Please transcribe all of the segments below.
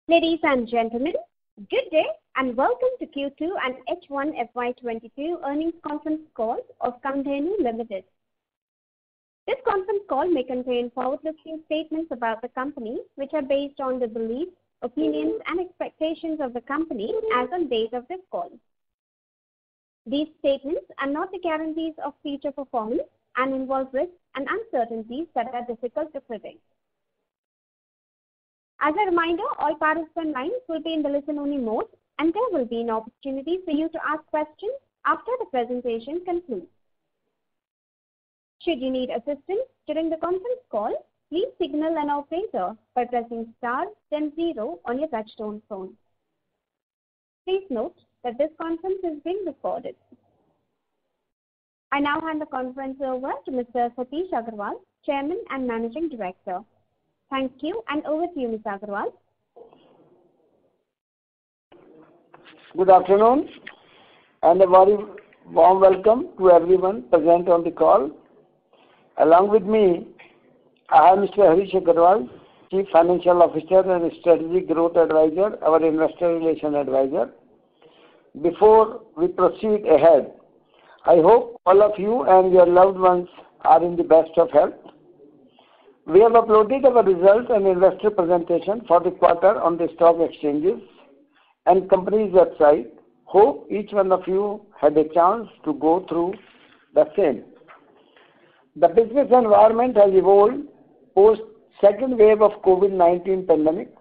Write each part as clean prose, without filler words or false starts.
Ladies and gentlemen, good day and welcome to Q2 and H1 FY22 earnings conference call of Kamadhenu Limited. This conference call may contain forward-looking statements about the company which are based on the beliefs, opinions and expectations of the company as on date of this call. These statements are not the guarantees of future performance and involve risks and uncertainties that are difficult to predict. As a reminder, all participant lines will be in the listen-only mode and there will be an opportunity for you to ask questions after the presentation concludes. Should you need assistance during the conference call, please signal an operator by pressing star then 0 on your touchtone phone. Please note that this conference is being recorded. I now hand the conference over to Mr. Satish Agarwal, Chairman and Managing Director. Thank you, and over to you, Mr. Agarwal. Good afternoon, and a very warm welcome to everyone present on the call. Along with me, I have Mr. Harish Agarwal, Chief Financial Officer and Strategic Growth Advisor, our Investor Relation Advisor. Before we proceed ahead, I hope all of you and your loved ones are in the best of health. We have uploaded our results and investor presentation for the quarter on the stock exchanges and company's website. Hope each one of you had a chance to go through the same. The business environment has evolved post second wave of COVID-19 pandemic.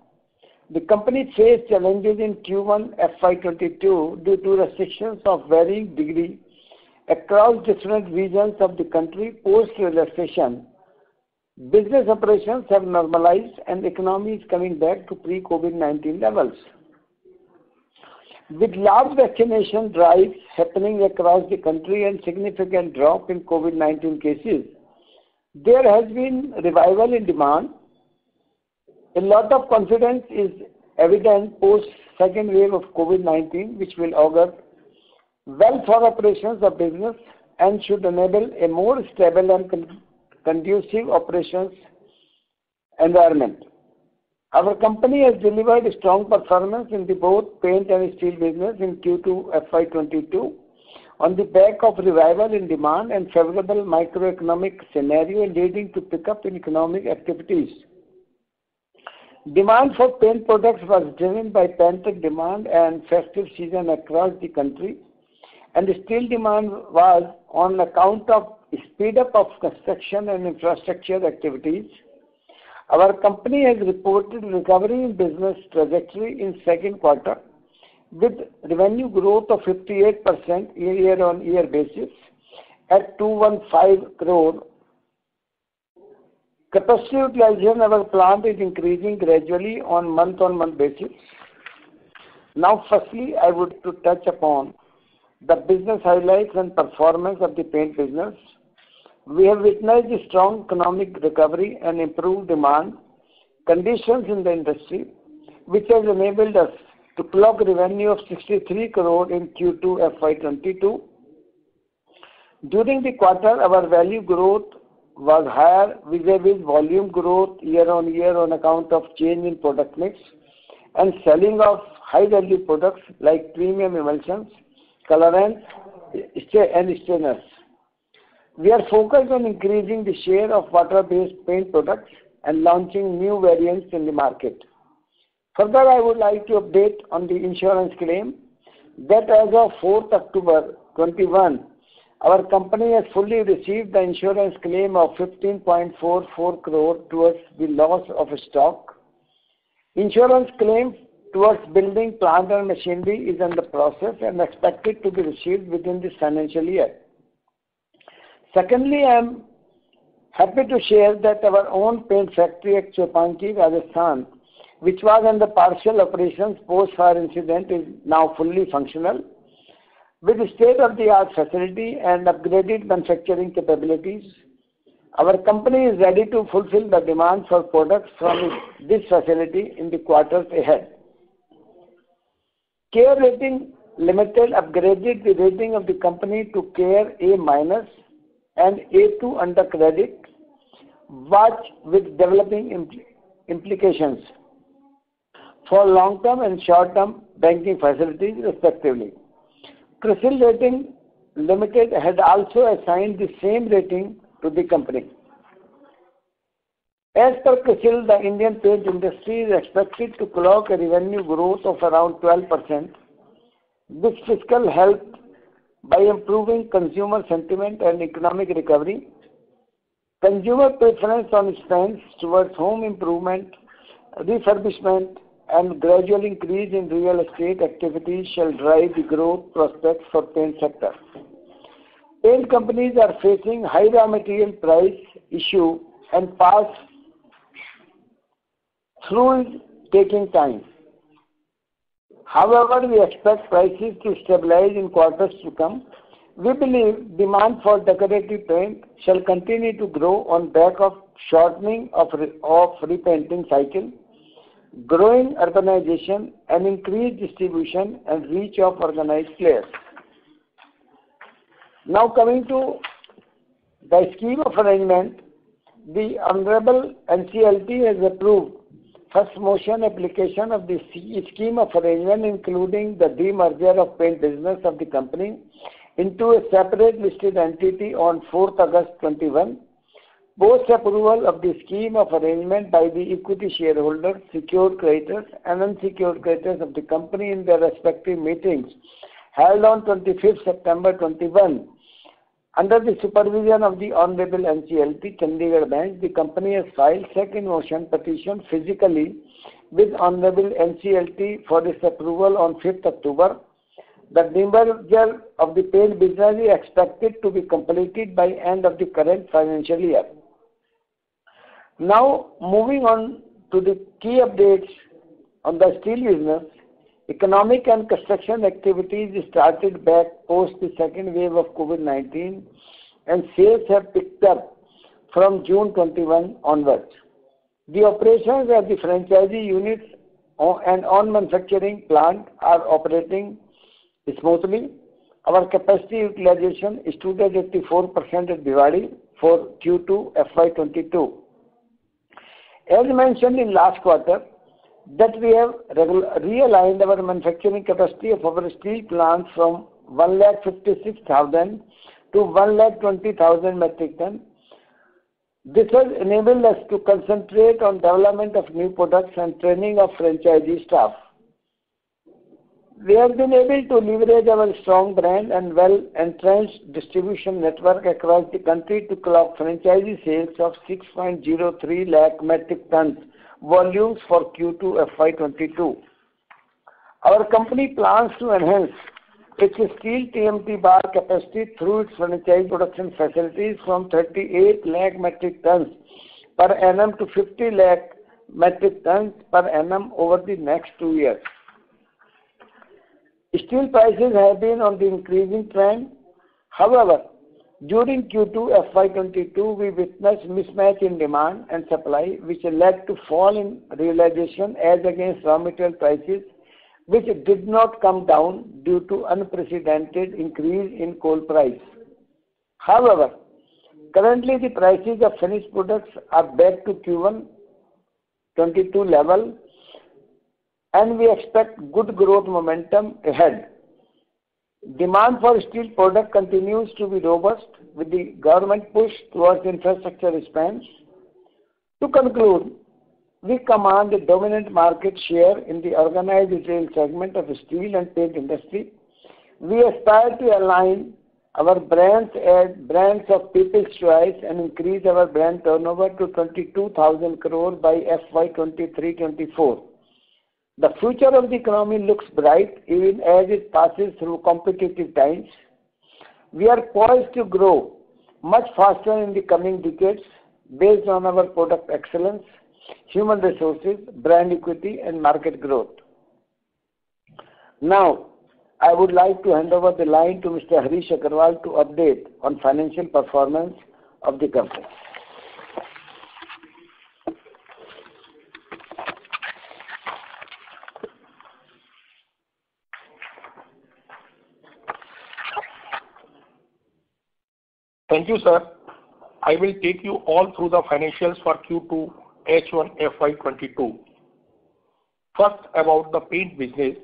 The company faced challenges in Q1 FY22 due to restrictions of varying degree across different regions of the country. Post relaxation, business operations have normalized and the economy is coming back to pre-COVID-19 levels. With large vaccination drives happening across the country and significant drop in COVID-19 cases, there has been revival in demand. A lot of confidence is evident post second wave of COVID-19, which will augur well for operations of business and should enable a more stable and conducive operations environment. Our company has delivered a strong performance in the both paint and steel business in Q2 FY22 on the back of revival in demand and favorable microeconomic scenario leading to pickup in economic activities. Demand for paint products was driven by pent-up demand and festive season across the country, and the steel demand was on account of speed up of construction and infrastructure activities. Our company has reported recovery in business trajectory in second quarter with revenue growth of 58% year-on-year basis at 215 crore. Capacity utilization of our plant is increasing gradually on month-on-month basis. Now firstly, I would to touch upon the business highlights and performance of the paint business. We have witnessed a strong economic recovery and improved demand conditions in the industry, which has enabled us to clock revenue of 63 crore in Q2 FY22. During the quarter, our value growth was higher vis-a-vis volume growth year-on-year on account of change in product mix and selling of high-value products like premium emulsions, colorants, and stainers. We are focused on increasing the share of water-based paint products and launching new variants in the market. Further, I would like to update on the insurance claim that as of 4th October 21, our company has fully received the insurance claim of 15.44 crore towards the loss of stock. Insurance claim towards building plant and machinery is in the process and expected to be received within this financial year. Secondly, I am happy to share that our own paint factory at Chopinki, Rajasthan, which was under partial operations post-fire incident, is now fully functional. With state-of-the-art facility and upgraded manufacturing capabilities, our company is ready to fulfill the demand for products from this facility in the quarters ahead. CARE Rating Limited upgraded the rating of the company to CARE A- and A2 under credit watch with developing implications. for long-term and short-term banking facilities, respectively. CRISIL Rating Limited had also assigned the same rating to the company. As per CRISIL, the Indian paint industry is expected to clock a revenue growth of around 12%. This fiscal helped by improving consumer sentiment and economic recovery. Consumer preference on spends towards home improvement, refurbishment, and gradual increase in real estate activities shall drive the growth prospects for paint sector. Paint companies are facing high raw material price issue and pass through is taking time. However, we expect prices to stabilize in quarters to come. We believe demand for decorative paint shall continue to grow on back of shortening of repainting cycle, growing urbanization, and increased distribution and reach of organized players. Now coming to the scheme of arrangement, the Honorable NCLT has approved first motion application of the scheme of arrangement, including the demerger of paint business of the company into a separate listed entity on 4th August 21. Post approval of the scheme of arrangement by the equity shareholders, secured creditors and unsecured creditors of the company in their respective meetings held on 25th September 21. Under the supervision of the Honorable NCLT, Chandigarh Bench, the company has filed second motion petition physically with Honorable NCLT for its approval on 5th October. The demerger of the paint business is expected to be completed by end of the current financial year. Now, moving on to the key updates on the steel business. Economic and construction activities started back post the second wave of COVID-19 and sales have picked up from June 21 onwards. The operations at the franchisee units and on manufacturing plant are operating smoothly. Our capacity utilization stood at 84% at Bhiwadi for Q2 FY22. As mentioned in last quarter, that we have realigned our manufacturing capacity of our steel plants from 1,56,000 to 1,20,000 metric ton. This has enabled us to concentrate on development of new products and training of franchisee staff. We have been able to leverage our strong brand and well-entrenched distribution network across the country to clock franchisee sales of 6.03 lakh metric tons volumes for Q2 FY22. Our company plans to enhance its steel TMT bar capacity through its franchise production facilities from 38 lakh metric tons per annum to 50 lakh metric tons per annum over the next 2 years. Steel prices have been on the increasing trend. However, during Q2 FY22, we witnessed mismatch in demand and supply, which led to fall in realization as against raw material prices, which did not come down due to unprecedented increase in coal price. However, currently the prices of finished products are back to Q1 22 level, and we expect good growth momentum ahead. Demand for steel product continues to be robust with the government push towards infrastructure spends. To conclude, we command a dominant market share in the organized retail segment of the steel and paint industry. We aspire to align our brands as brands of people's choice and increase our brand turnover to 22,000 crore by FY 23-24. The future of the economy looks bright even as it passes through competitive times. We are poised to grow much faster in the coming decades based on our product excellence, human resources, brand equity, and market growth. Now, I would like to hand over the line to Mr. Harish Agarwal to update on financial performance of the company. Thank you, sir. I will take you all through the financials for Q2 H1 FY22. First, about the paint business.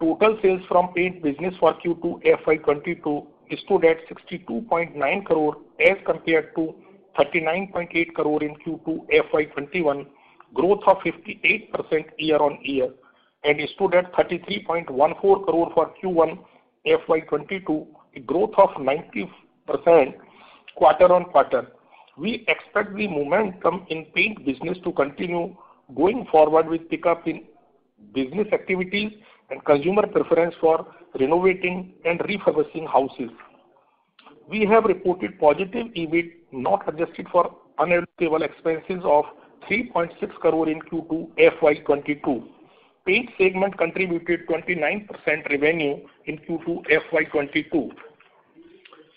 Total sales from paint business for Q2 FY22 stood at 62.9 crore as compared to 39.8 crore in Q2 FY21, growth of 58% year-on-year, and stood at 33.14 crore for Q1 FY22, a growth of 90% quarter-on-quarter. We expect the momentum in paint business to continue going forward with pickup in business activities and consumer preference for renovating and refurbishing houses. We have reported positive EBIT not adjusted for unallocable expenses of 3.6 crore in Q2 FY22. Paint segment contributed 29% revenue in Q2 FY22.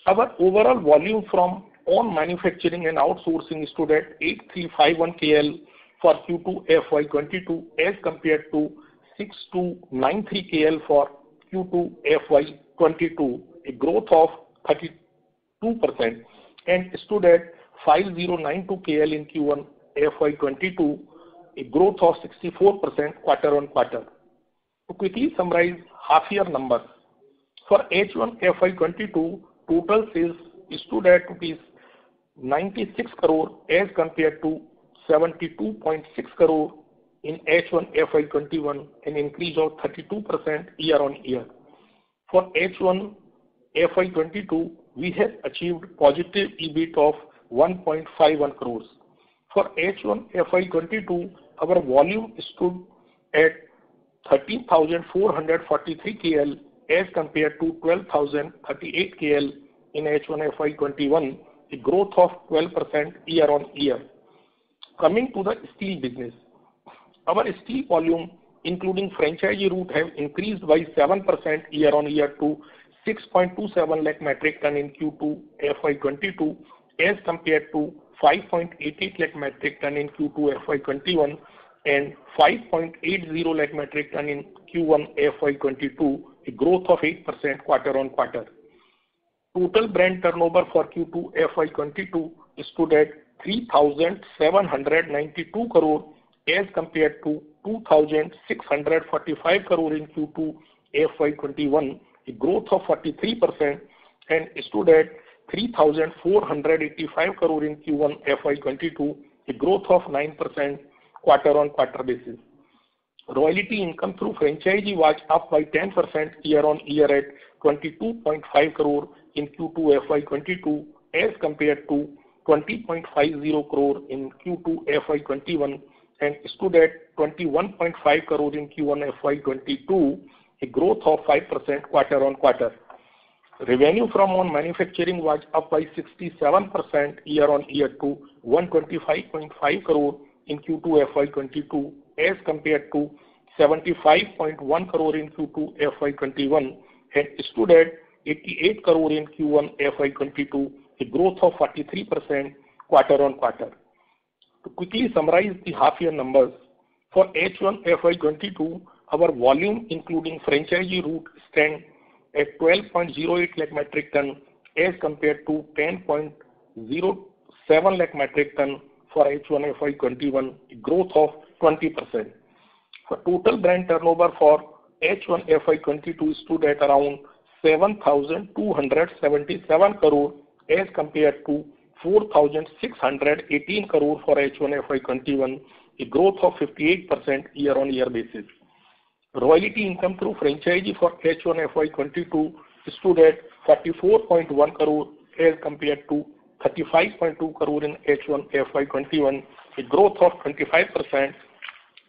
Our overall volume from own manufacturing and outsourcing stood at 8351 KL for Q2 FY22 as compared to 6293 KL for Q2 FY22, a growth of 32%, and stood at 5092 KL in Q1 FY22, a growth of 64% quarter-on-quarter. To quickly summarize half-year numbers, for H1 FY22, total sales stood at rupees 96 crore as compared to 72.6 crore in H1 FY21, an increase of 32% year-on-year. For H1 FY22, we have achieved positive EBIT of 1.51 crores. For H1 FY22, our volume stood at 13,443 KL as compared to 12,038 KL in H1 FY21, a growth of 12% year-on-year. Coming to the steel business, our steel volume, including franchisee route, have increased by 7% year-on-year to 6.27 lakh metric ton in Q2 FY22 as compared to 5.88 lakh metric ton in Q2 FY21 and 5.80 lakh metric ton in Q1 FY22, a growth of 8% quarter-on-quarter. Total brand turnover for Q2 FY22 stood at 3,792 crore as compared to 2,645 crore in Q2 FY21, a growth of 43%, and stood at 3,485 crore in Q1 FY22, a growth of 9% quarter-on-quarter basis. Royalty income through franchisee was up by 10% year-on-year at 22.5 crore in Q2 FY22 as compared to 20.50 crore in Q2 FY21 and stood at 21.5 crore in Q1 FY22, a growth of 5% quarter-on-quarter. Revenue from own manufacturing was up by 67% year-on-year to 125.5 crore in Q2 FY22 as compared to 75.1 crore in Q2 FY21 and stood at 88 crore in Q1 FY22, a growth of 43% quarter-on-quarter. To quickly summarize the half-year numbers, for H1 FY22, our volume including franchisee route stand at 12.08 lakh metric ton as compared to 10.07 lakh metric ton for H1 FY21, a growth of 20%. For total brand turnover for H1 FY22 stood at around 7,277 crore as compared to 4,618 crore for H1 FY21, a growth of 58% year-on-year basis. Royalty income through franchisee for H1 FY22 stood at 44.1 crore as compared to 35.2 crore in H1 FY21, a growth of 25%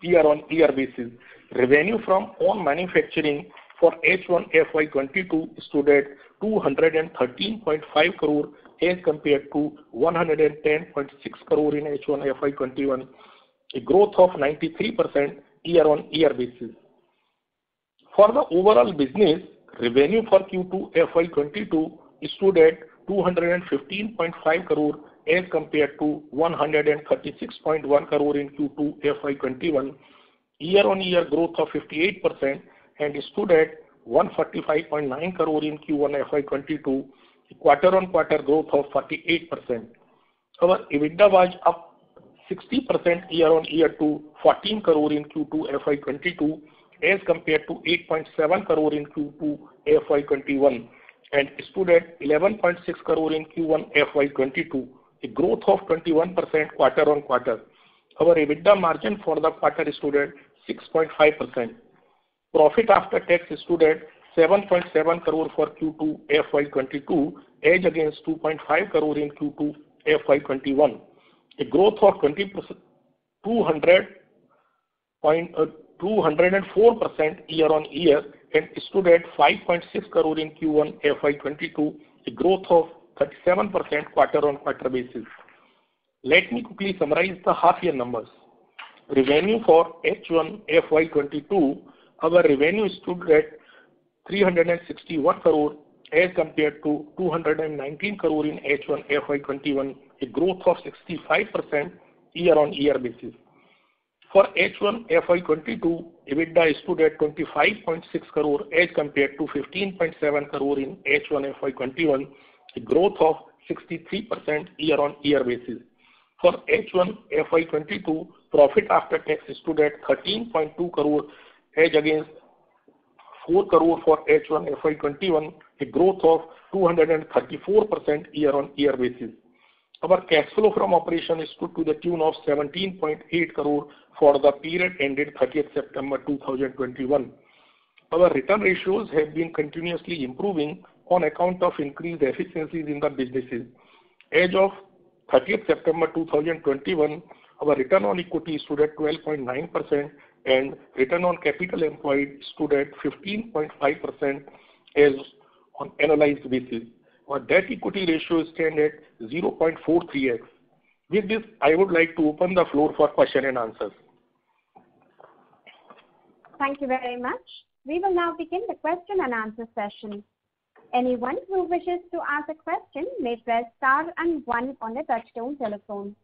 year-on-year basis. Revenue from own manufacturing for H1 FY22 stood at 213.5 crore as compared to 110.6 crore in H1 FY21, a growth of 93% year-on-year basis. For the overall business, revenue for Q2 FY22 stood at 215.5 crore as compared to 136.1 crore in Q2 FY21, year-on-year growth of 58%, and stood at 145.9 crore in Q1 FY22, a quarter-on-quarter growth of 48%. Our EBITDA was up 60% year-on-year to 14 crore in Q2 FY22 as compared to 8.7 crore in Q2 FY21 and stood at 11.6 crore in Q1 FY22, a growth of 21% quarter-on-quarter. Our EBITDA margin for the quarter stood at 6.5%. Profit after tax stood at 7.7 crore for Q2 FY22 as against 2.5 crore in Q2 FY21, a growth of 204% year-on-year and stood at 5.6 crore in Q1 FY22, a growth of 37% quarter-on-quarter basis. Let me quickly summarize the half-year numbers. Revenue for H1 FY22, our revenue stood at 361 crore as compared to 219 crore in H1 FY21, a growth of 65% year-on-year basis. For H1 FY22, EBITDA stood at 25.6 crore as compared to 15.7 crore in H1 FY21, a growth of 63% year-on-year basis. For H1 FY22, profit after tax stood at 13.2 crore as against 4 crore for H1 FY21, a growth of 234% year-on-year basis. Our cash flow from operation stood to the tune of 17.8 crore for the period ended 30th September 2021. Our return ratios have been continuously improving on account of increased efficiencies in the businesses. As of 30th September 2021, our return on equity stood at 12.9% and return on capital employed stood at 15.5% as on annualized basis. Our debt equity ratio stands at 0.43x. With this, I would like to open the floor for question and answers. Thank you very much. We will now begin the question and answer session. Anyone who wishes to ask a question may press star and 1 on the touchtone telephone.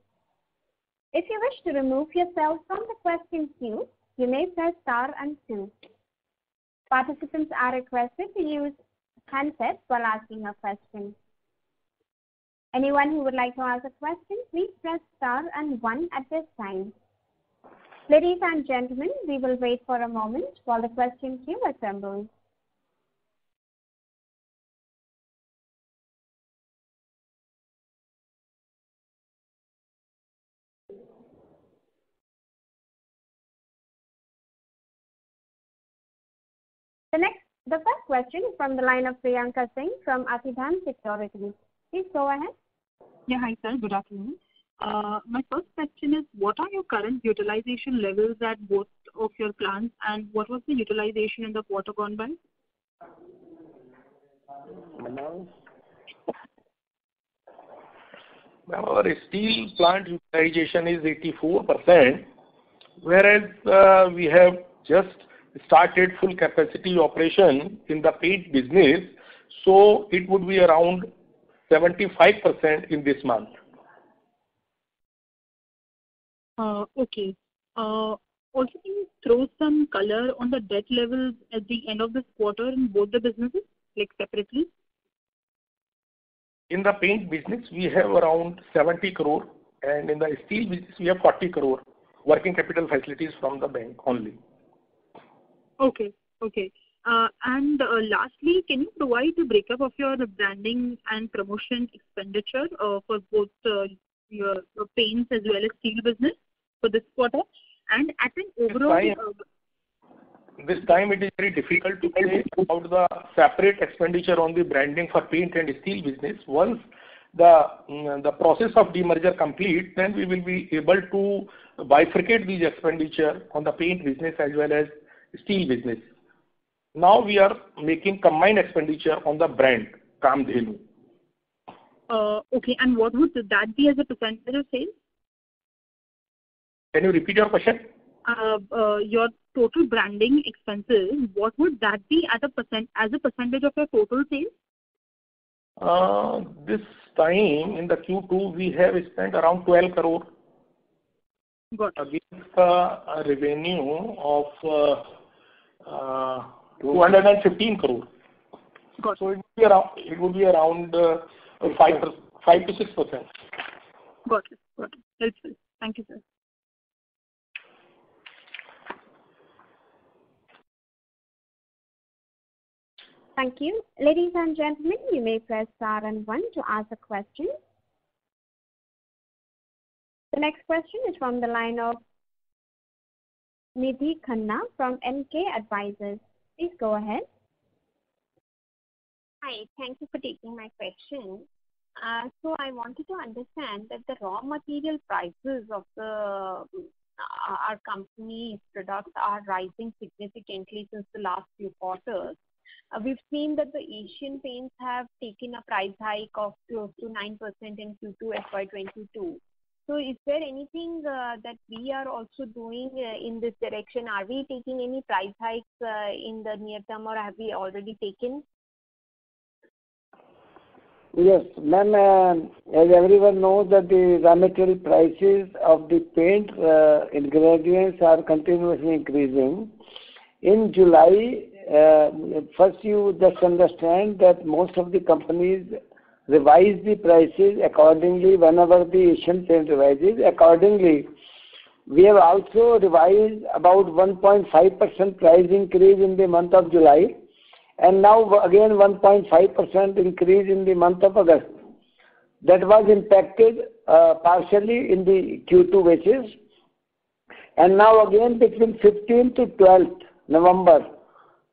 If you wish to remove yourself from the question queue, you may press star and 2. Participants are requested to use handsets while asking a question. Anyone who would like to ask a question, please press star and 1 at this time. Ladies and gentlemen, we will wait for a moment while the question queue assembles. The first question is from the line of Priyanka Singh from Atidan Securities. Please go ahead. Yeah, hi sir. Good afternoon. My first question is, what are your current utilization levels at both of your plants, and what was the utilization in the quarter gone by? Our steel plant utilization is 84%, whereas we have just started full capacity operation in the paint business, so it would be around 75% in this month. Okay. Also, can you throw some color on the debt levels at the end of this quarter in both the businesses, like separately? In the paint business, we have around 70 crore, and in the steel business, we have 40 crore working capital facilities from the bank only. Okay. And lastly, can you provide a breakup of your branding and promotion expenditure for both your paints as well as steel business for this quarter? And at an overall... This time it is very difficult to say about the separate expenditure on the branding for paint and steel business. Once the process of demerger complete, then we will be able to bifurcate these expenditure on the paint business as well as steel business. Now we are making combined expenditure on the brand Kamdhenu. Okay, and what would that be as a percentage of sales? Can you repeat your question? Your total branding expenses, what would that be as a percentage of your total sales? This time in the Q2 we have spent around 12 crore. Got it. Against a revenue of 215 crore. Got it. So it would be around 5 to 6%. Got it. Helpful. Thank you, sir. Thank you. Ladies and gentlemen, you may press star and one to ask a question. The next question is from the line of Nidhi Khanna from MK Advisors. Please go ahead. Hi, thank you for taking my question. So I wanted to understand that the raw material prices of our company's products are rising significantly since the last few quarters. We've seen that the Asian Paints have taken a price hike of close to 9% in Q2 FY22. So is there anything that we are also doing in this direction? Are we taking any price hikes in the near term, or have we already taken? Yes, ma'am, as everyone knows that the raw material prices of the paint ingredients are continuously increasing. In July, first you just understand that most of the companies revise the prices accordingly whenever the Asian Paints revises. Accordingly, we have also revised about 1.5% price increase in the month of July, and now again 1.5% increase in the month of August. That was impacted partially in the Q2 basis, and now again between 15th to 12th November,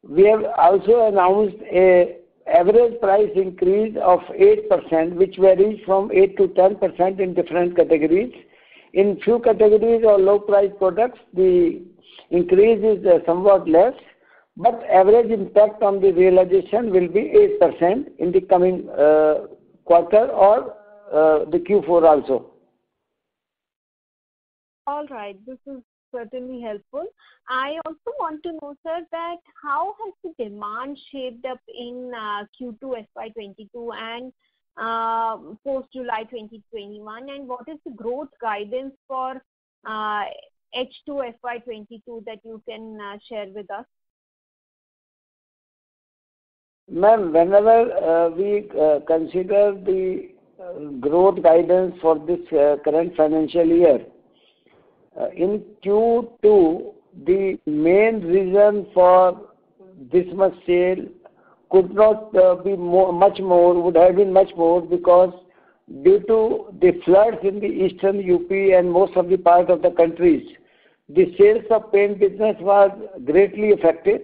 we have also announced a average price increase of 8%, which varies from 8 to 10% in different categories. In few categories or low price products, the increase is somewhat less, but average impact on the realization will be 8% in the coming quarter or the Q4 also. All right, this is certainly helpful. I also want to know, sir, that how has the demand shaped up in Q2 FY22 and post July 2021, and what is the growth guidance for H2 FY22 that you can share with us? Ma'am, whenever we consider the growth guidance for this current financial year, in Q2, the main reason for this much sale could not be much more, would have been much more, because due to the floods in the eastern UP and most of the part of the countries, the sales of paint business was greatly affected,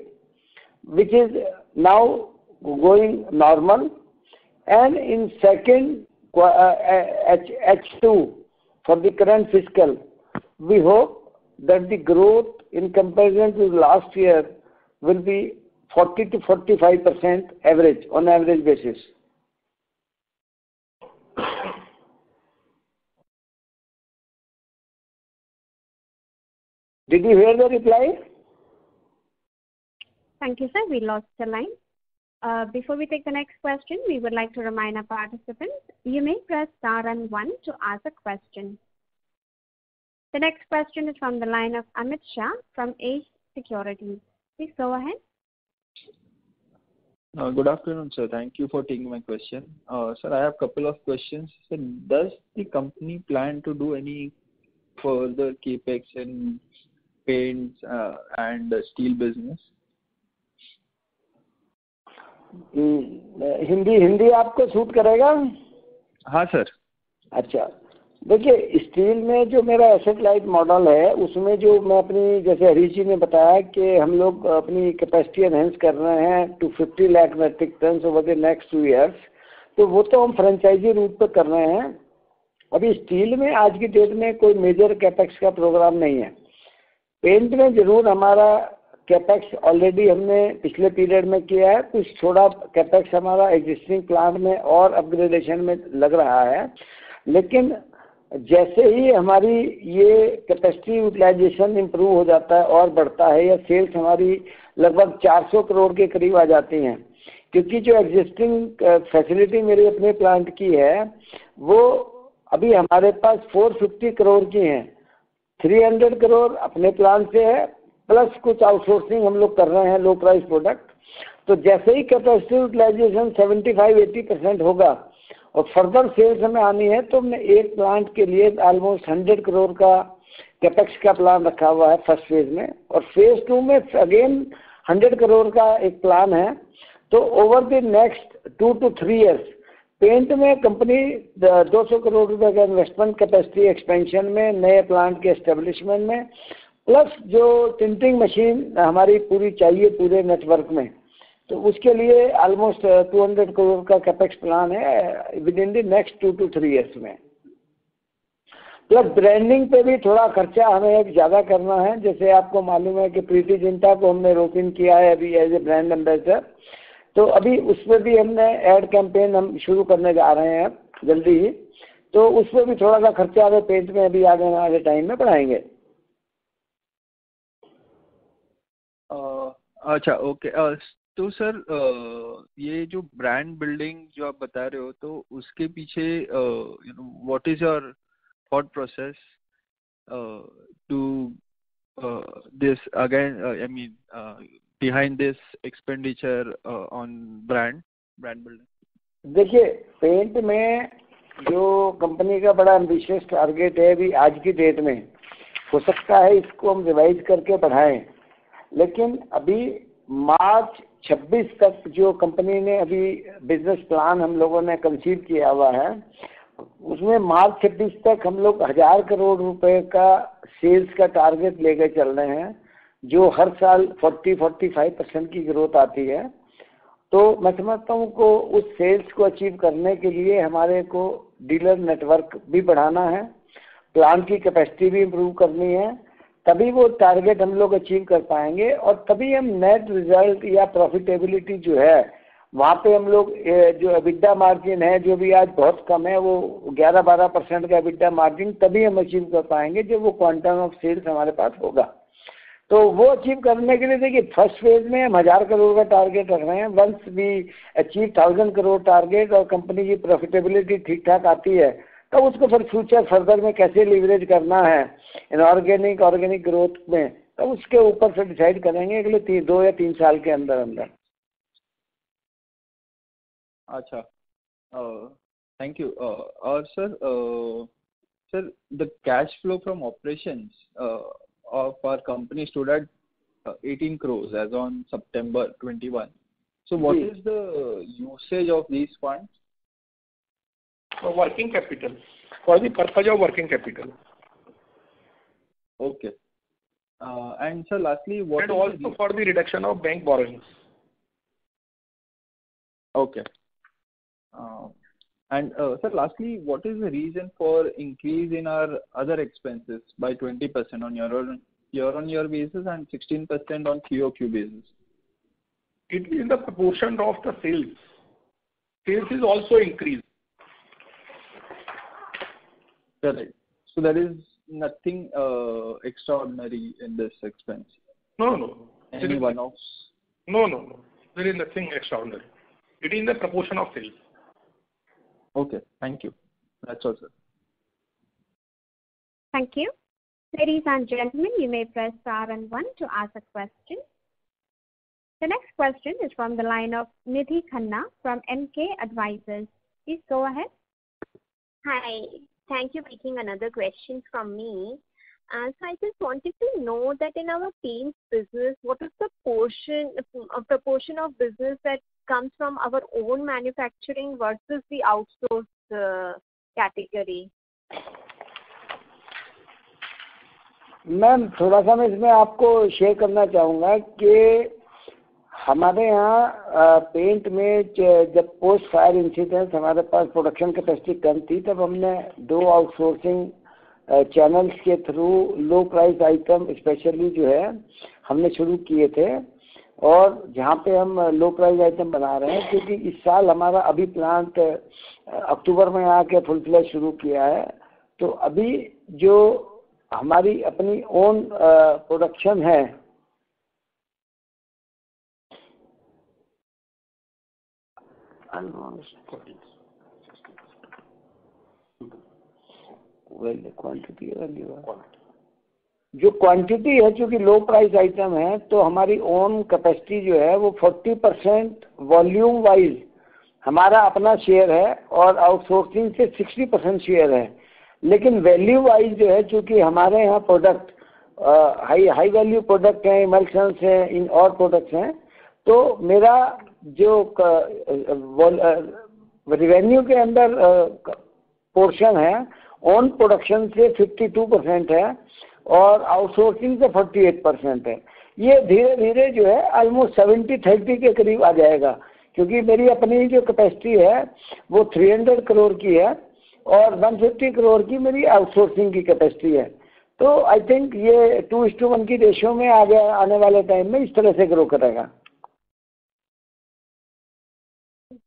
which is now going normal. And in second H2 for the current fiscal, we hope that the growth in comparison to last year will be 40 to 45% average, on average basis. Did you hear the reply? Thank you, sir. We lost the line. Before we take the next question, we would like to remind our participants, you may press star and one to ask a question. The next question is from the line of Amit Shah from Ace Securities. Please go ahead. Good afternoon, sir. Thank you for taking my question. Sir, I have a couple of questions. So, does the company plan to do any further capex in paints and steel business? Hindi आपको suit करेगा? हाँ sir. अच्छा, देखिए steel में जो मेरा asset light model है, उसमें जो मैं अपनी, जैसे हरीश जी ने बताया कि हम लोग अपनी कैपेसिटी एनहेंस कर रहे हैं to 50 lakh metric ton over the next 2 years, तो वो तो हम फ्रेंचाइजी रूट पर कर रहे हैं. अभी स्टील में आज की डेट में कोई मेजर कैपेक्स का प्रोग्राम नहीं है. पेंट में जरूर हमारा कैपेक्स ऑलरेडी हमने पिछले पीरियड में किया है. कुछ थोड़ा कैपेक्स हमारा एग्जिस्टिंग प्लांट में और अपग्रेडेशन में लग रहा है, लेकिन जैसे ही हमारी ये कैपेसिटी यूटिलाइजेशन इम्प्रूव हो जाता है और बढ़ता है, या सेल्स हमारी लगभग 400 करोड़ के करीब आ जाती हैं, क्योंकि जो एग्जिस्टिंग फैसिलिटी मेरे अपने प्लांट की है वो अभी हमारे पास 450 करोड़ की हैं. 300 करोड़ अपने प्लांट से है, प्लस कुछ आउटसोर्सिंग हम लोग कर रहे हैं लो प्राइस प्रोडक्ट. तो जैसे ही कैपेसिटी यूटिलाइजेशन 75-80% होगा, और फर्दर सेल्स हमें आनी है तो हमने एक प्लांट के लिए ऑलमोस्ट 100 करोड़ का कैपेक्स का प्लान रखा हुआ है फर्स्ट फेज में, और फेज 2 में अगेन 100 करोड़ का एक प्लान है। तो over the next 2 to 3 years paint में कंपनी 200 करोड़ रुपए का इन्वेस्टमेंट कैपेसिटी एक्सपेंशन में, नए प्लांट के एस्टेब्लिशमेंट में, प्लस जो टिंटिंग मशीन हमारी पूरी चाहिए पूरे नेटवर्क में, तो उसके लिए ऑलमोस्ट 200 करोड़ का कैपेक्स प्लान है with in the next 2 to 3 years में। प्लस ब्रांडिंग पे भी थोड़ा खर्चा हमें एक ज़्यादा करना है। जैसे आपको मालूम है कि प्रीति जिंटा को हमने रोप इन किया है अभी एज ए ब्रांड एम्बेसडर, तो अभी उसमें भी हमने एड कैंपेन हम शुरू करने जा रहे हैं जल्दी ही, तो उसमें भी थोड़ा सा खर्चा हमें पेंट में अभी आगे वाले टाइम में बढ़ाएंगे। अच्छा, ओके। तो सर ये जो ब्रांड बिल्डिंग जो आप बता रहे हो, तो उसके पीछे what is your thought process to this again, I mean behind this expenditure on brand building? देखिए, पेंट में जो कंपनी का बड़ा एम्बिशियस टारगेट है अभी आज की डेट में, हो सकता है इसको हम रिवाइज करके बढ़ाएं, लेकिन अभी मार्च 26 तक जो कंपनी ने अभी बिजनेस प्लान हम लोगों ने कंसीव किया हुआ है, उसमें मार्च 26 तक हम लोग 1000 करोड़ रुपए का सेल्स का टारगेट लेकर चल रहे हैं, जो हर साल 40-45% की ग्रोथ आती है। तो मैं समझता हूँ को उस सेल्स को अचीव करने के लिए हमारे को डीलर नेटवर्क भी बढ़ाना है, प्लांट की कैपेसिटी भी इम्प्रूव करनी है, तभी वो टारगेट हम लोग अचीव कर पाएंगे, और तभी हम नेट रिजल्ट या प्रॉफिटेबिलिटी जो है वहाँ पे हम लोग जो एबिटा मार्जिन है जो भी आज बहुत कम है, वो 11-12% का एबिटा मार्जिन तभी हम अचीव कर पाएंगे जब वो क्वांटम ऑफ सेल्स हमारे पास होगा। तो वो अचीव करने के लिए देखिए फर्स्ट फेज में हम 1000 करोड़ का टारगेट रख रहे हैं। Once we achieve 1000 crore target और कंपनी की प्रॉफिटेबिलिटी ठीक ठाक आती है, तो उसको फिर फ्यूचर फर्दर में कैसे लीवरेज करना है इनऑर्गेनिक ऑर्गेनिक ग्रोथ में, तो उसके ऊपर से डिसाइड करेंगे अगले 2 या 3 साल के अंदर अंदर। अच्छा, थैंक यू। और sir the cash flow from operations of our company stood at 18 crores as on September 21. So what is the usage of these funds? For working capital, for the purpose of working capital. Okay. And sir, lastly, what and also for the reduction of bank borrowings. Okay. And sir, lastly, what is the reason for increase in our other expenses by 20% on year-on-year basis and 16% on QOQ basis? It is in the proportion of the sales. Sales is also increased. Correct. So there is nothing extraordinary in this expense. No. Any one-offs? No. There is nothing extraordinary. It is in the proportion of sales. Okay, thank you. That's all, sir. Thank you. Ladies and gentlemen, you may press star and 1 to ask a question. The next question is from the line of Nidhi Khanna from MK Advisors. Please go ahead. Hi. Thank you for taking another question from me. So I just wanted to know that in our paints business, what is the proportion of business that comes from our own manufacturing versus the outsourced category? Ma'am थोड़ा सा मैं इसमें आपको share करना चाहूँगा कि हमारे यहाँ पेंट में जब पोस्ट फायर इंसिडेंट हमारे पास प्रोडक्शन कैपेसिटी कम थी, तब हमने 2 आउटसोर्सिंग चैनल्स के थ्रू लो प्राइस आइटम स्पेशली जो है हमने शुरू किए थे, और जहाँ पे हम लो प्राइस आइटम बना रहे हैं, क्योंकि इस साल हमारा अभी प्लांट अक्टूबर में आके फुल फ्लैश शुरू किया है। तो अभी जो हमारी अपनी ओन प्रोडक्शन है जो क्वांटिटी है, चूँकि लो प्राइस आइटम है, तो हमारी ओन कैपेसिटी जो है वो 40% वॉल्यूम वाइज हमारा अपना शेयर है और आउटसोर्सिंग से 60% शेयर है। लेकिन वैल्यू वाइज जो है, चूँकि हमारे यहाँ प्रोडक्ट हाई वैल्यू प्रोडक्ट हैं, इमल्शंस हैं, इन और प्रोडक्ट्स हैं, तो मेरा जो रेवेन्यू के अंदर पोर्शन है ऑन प्रोडक्शन से 52% है और आउटसोर्सिंग से 48% है। ये धीरे धीरे जो है ऑलमोस्ट 70-30 के करीब आ जाएगा, क्योंकि मेरी अपनी जो कैपेसिटी है वो 300 करोड़ की है और 150 करोड़ की मेरी आउटसोर्सिंग की कैपेसिटी है। तो आई थिंक ये 2:1 की रेशियो में आने वाले टाइम में इस तरह से ग्रो करेगा।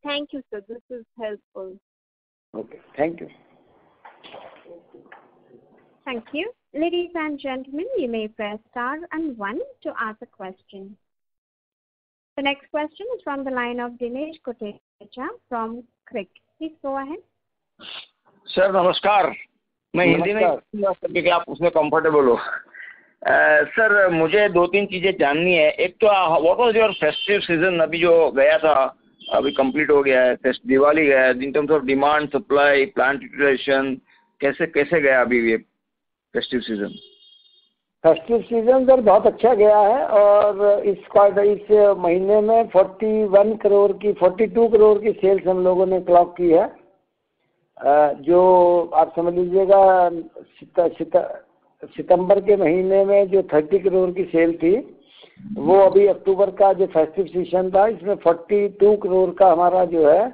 Thank you, sir. This is helpful. Okay, thank you. Thank you. Ladies and gentlemen, you may press star and 1 to ask a question. The next question is from the line of Dinesh Kotecha from CRIC. Please go ahead. Sir नमस्कार, मैं हिंदी में क्योंकि आप उसमें comfortable हो। Sir मुझे 2-3 चीज़ें जाननी है। एक तो what was your festive season, अभी जो गया था अभी कंप्लीट हो गया है, दिवाली गया है, in terms of demand, supply, plant utilisation कैसे गया अभी ये festive season? Festive season sir बहुत अच्छा गया है और इस महीने में 42 करोड़ की सेल्स हम लोगों ने क्लॉक की है। जो आप समझ लीजिएगा सितंबर के महीने में जो 30 करोड़ की सेल थी, वो अभी अक्टूबर का जो फेस्टिव सीजन था इसमें 42 करोड़ का हमारा जो है